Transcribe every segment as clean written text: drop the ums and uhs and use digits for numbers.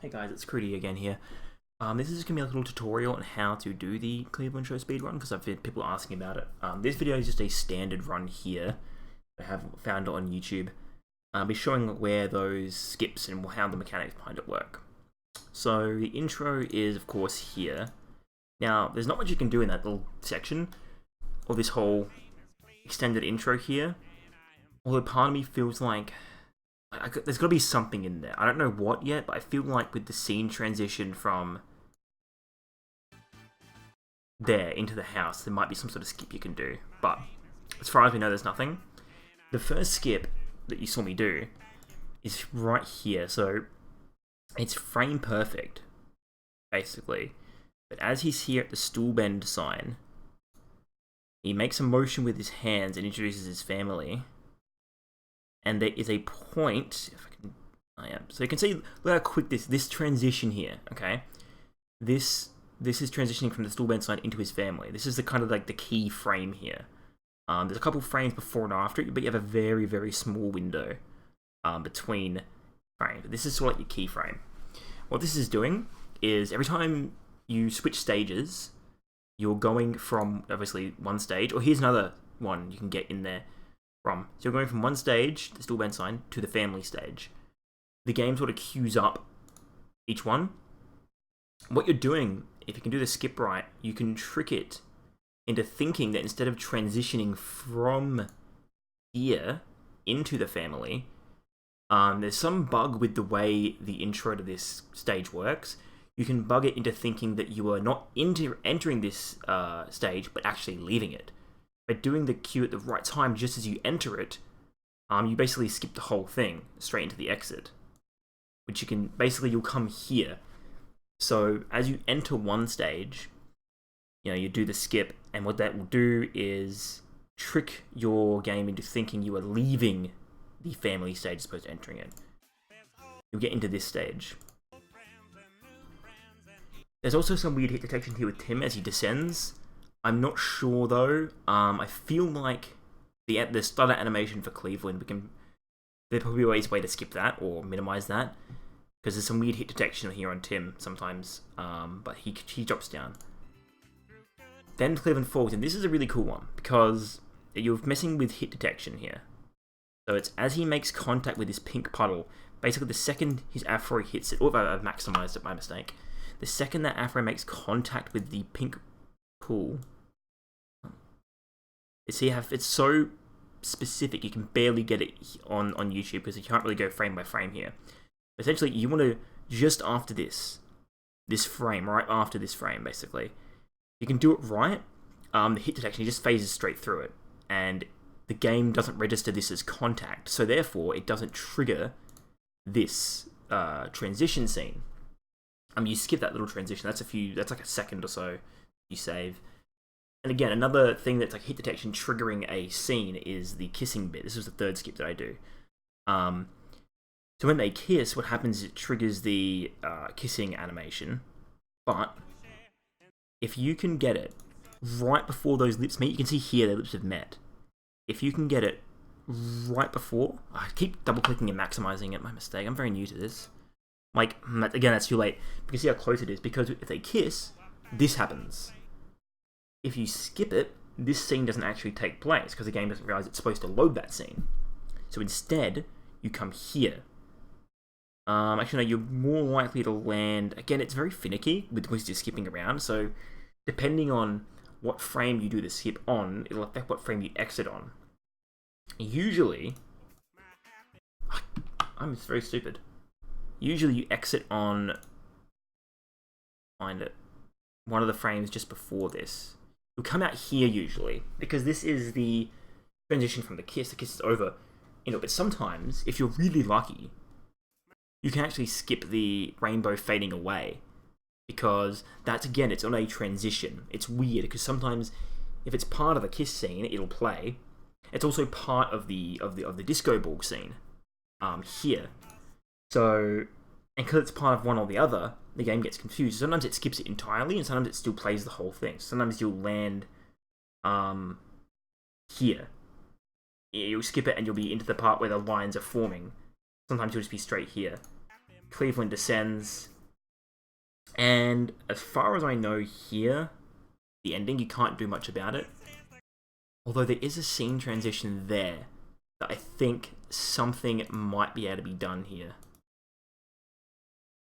Hey guys, it's Crudy again here. This is just going to be a little tutorial on how to do the Cleveland Show speedrun because I've had people asking about it. This video is just a standard run here. I have found it on YouTube. I'll be showing where those skips and how the mechanics behind it work. So the intro is of course here. Now there's not much you can do in that little section or this whole extended intro here. Although part of me feels like there's got to be something in there. I don't know what yet, but I feel like with the scene transition from there into the house, there might be some sort of skip you can do. But as far as we know, there's nothing. The first skip that you saw me do is right here. So it's frame perfect, basically. But as he's here at the stool bend sign, he makes a motion with his hands and introduces his family. And there is a point, if I can, so you can see, look how quick this transition here, okay? This is transitioning from the stool bend sign into his family. This is the kind of like the key frame here. There's a couple frames before and after it, but you have a very, very small window between frames. This is sort of like your key frame. What this is doing is every time you switch stages, you're going from, obviously, one stage, or here's another one you can get in there from. So you're going from one stage, the stool bend sign, to the family stage. The game sort of queues up each one. What you're doing, if you can do the skip right, you can trick it into thinking that instead of transitioning from here into the family, there's some bug with the way the intro to this stage works. You can bug it into thinking that you are not entering this stage, but actually leaving it. By doing the cue at the right time, just as you enter it, you basically skip the whole thing straight into the exit. Which you can, basically you'll come here. So as you enter one stage, you do the skip, and what that will do is trick your game into thinking you are leaving the family stage as opposed to entering it. You'll get into this stage. There's also some weird hit detection here with Tim as he descends. I'm not sure though. I feel like the stutter animation for Cleveland, there's probably always a way to skip that or minimize that, because there's some weird hit detection here on Tim sometimes. But he drops down. Then Cleveland falls, and this is a really cool one because you're messing with hit detection here. So it's as he makes contact with this pink puddle. Basically, the second his afro hits it, or I've maximized it by mistake. The second that afro makes contact with the pink pool, it's so specific you can barely get it on YouTube because you can't really go frame by frame here. Essentially, you want to, just after this frame, right after this frame, basically, you can do it right. The hit detection, he just phases straight through it, and the game doesn't register this as contact, so therefore it doesn't trigger this transition scene. You skip that little transition. That's like a second or so you save. And again, another thing that's like hit detection triggering a scene is the kissing bit. This was the third skip that I do. So when they kiss, what happens is it triggers the kissing animation. But if you can get it right before those lips meet, you can see here their lips have met. If you can get it right before, I keep double clicking and maximizing it. My mistake. I'm very new to this. Like, again, that's too late. You can see how close it is, because if they kiss, this happens. If you skip it, this scene doesn't actually take place, because the game doesn't realize it's supposed to load that scene. So instead, you come here. Actually, no, you're more likely to land... Again, it's very finicky because you're skipping around, so depending on what frame you do the skip on, it'll affect what frame you exit on. Usually... I'm very stupid. Usually you exit on... Find it. One of the frames just before this. You'll come out here usually, because this is the transition from the kiss. The kiss is over. But sometimes, if you're really lucky, you can actually skip the rainbow fading away. Because that's, again, it's on a transition. It's weird, because sometimes if it's part of a kiss scene, it'll play. It's also part of the disco ball scene. Here. So, and because it's part of one or the other, the game gets confused. Sometimes it skips it entirely, and sometimes it still plays the whole thing. Sometimes you'll land here. You'll skip it and you'll be into the part where the lines are forming. Sometimes you'll just be straight here. Cleveland descends. And as far as I know here, the ending, you can't do much about it. Although there is a scene transition there that I think something might be able to be done here.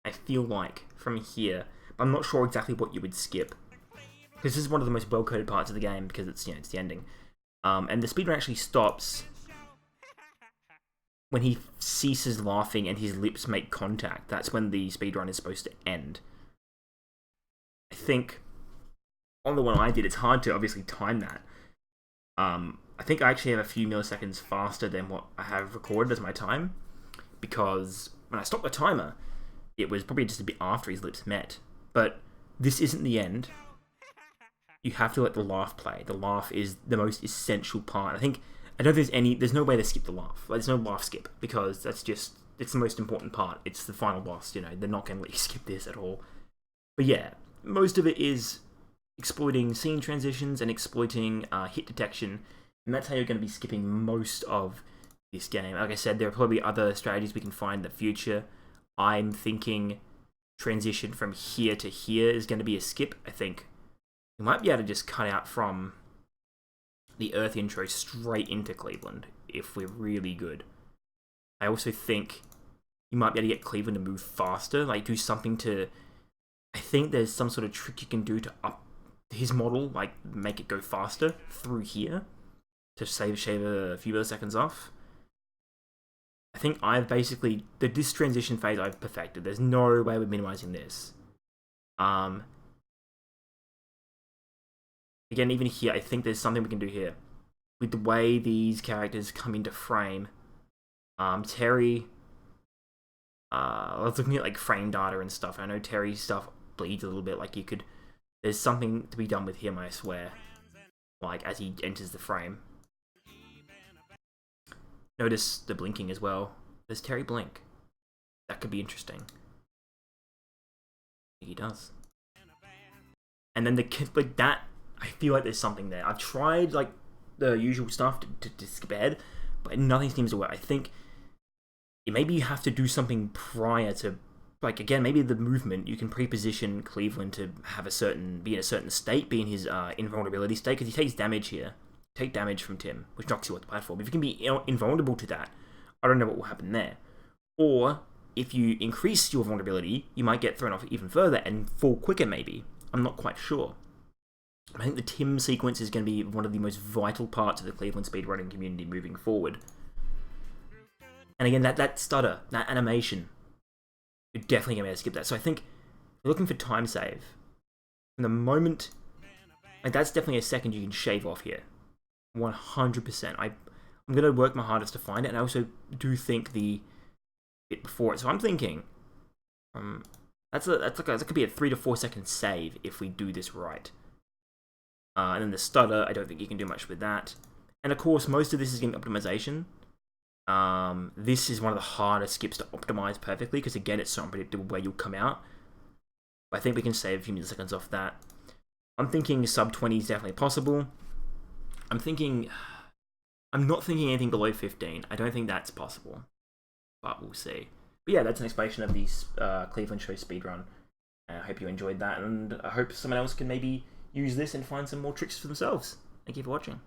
I feel like from here, but I'm not sure exactly what you would skip. Because this is one of the most well-coded parts of the game because it's, it's the ending. And the speedrun actually stops when he ceases laughing and his lips make contact. That's when the speedrun is supposed to end. I think on the one I did, it's hard to obviously time that. I think I actually have a few milliseconds faster than what I have recorded as my time, because when I stopped the timer, it was probably just a bit after his lips met. But this isn't the end. You have to let the laugh play. The laugh is the most essential part. I don't know if there's no way to skip the laugh. There's no laugh skip, because it's the most important part. It's the final boss, they're not going to let you skip this at all. But yeah, most of it is exploiting scene transitions and exploiting hit detection, and that's how you're going to be skipping most of this game. Like I said, there are probably other strategies we can find in the future. I'm thinking transition from here to here is going to be a skip. I think we might be able to just cut out from the Earth intro straight into Cleveland if we're really good. I also think you might be able to get Cleveland to move faster, like do something to... I think there's some sort of trick you can do to up his model, like make it go faster through here to shave a few milliseconds off. I think I've basically... this transition phase I've perfected. There's no way we're minimizing this. Again, even here, I think there's something we can do here. With the way these characters come into frame. Terry... I was looking at like frame data and stuff. I know Terry's stuff bleeds a little bit. Like there's something to be done with him, I swear. Like as he enters the frame. Notice the blinking as well. Does Terry blink? That could be interesting. He does. And then like that, I feel like there's something there. I've tried like the usual stuff to skip ahead, but nothing seems to work. I think maybe you have to do something prior to, like, again, maybe the movement, you can pre-position Cleveland to have be in a certain state, be in his invulnerability state, because he takes damage here. Take damage from Tim, which knocks you off the platform. If you can be invulnerable to that, I don't know what will happen there. Or, if you increase your vulnerability, you might get thrown off even further and fall quicker, maybe. I'm not quite sure. I think the Tim sequence is going to be one of the most vital parts of the Cleveland speedrunning community moving forward. And again, that stutter, that animation, you're definitely going to be able to skip that. So I think, if you're looking for time save, from the moment, like that's definitely a second you can shave off here. 100%. I'm going to work my hardest to find it, and I also do think the bit before it. So I'm thinking, that could be a 3 to 4 second save if we do this right. And then the stutter, I don't think you can do much with that. And of course, most of this is getting optimization. This is one of the hardest skips to optimize perfectly, because again, it's so unpredictable where you'll come out. But I think we can save a few milliseconds off that. I'm thinking sub 20 is definitely possible. I'm not thinking anything below 15. I don't think that's possible, but we'll see. But yeah, that's an explanation of the Cleveland Show speedrun. I hope you enjoyed that, and I hope someone else can maybe use this and find some more tricks for themselves. Thank you for watching.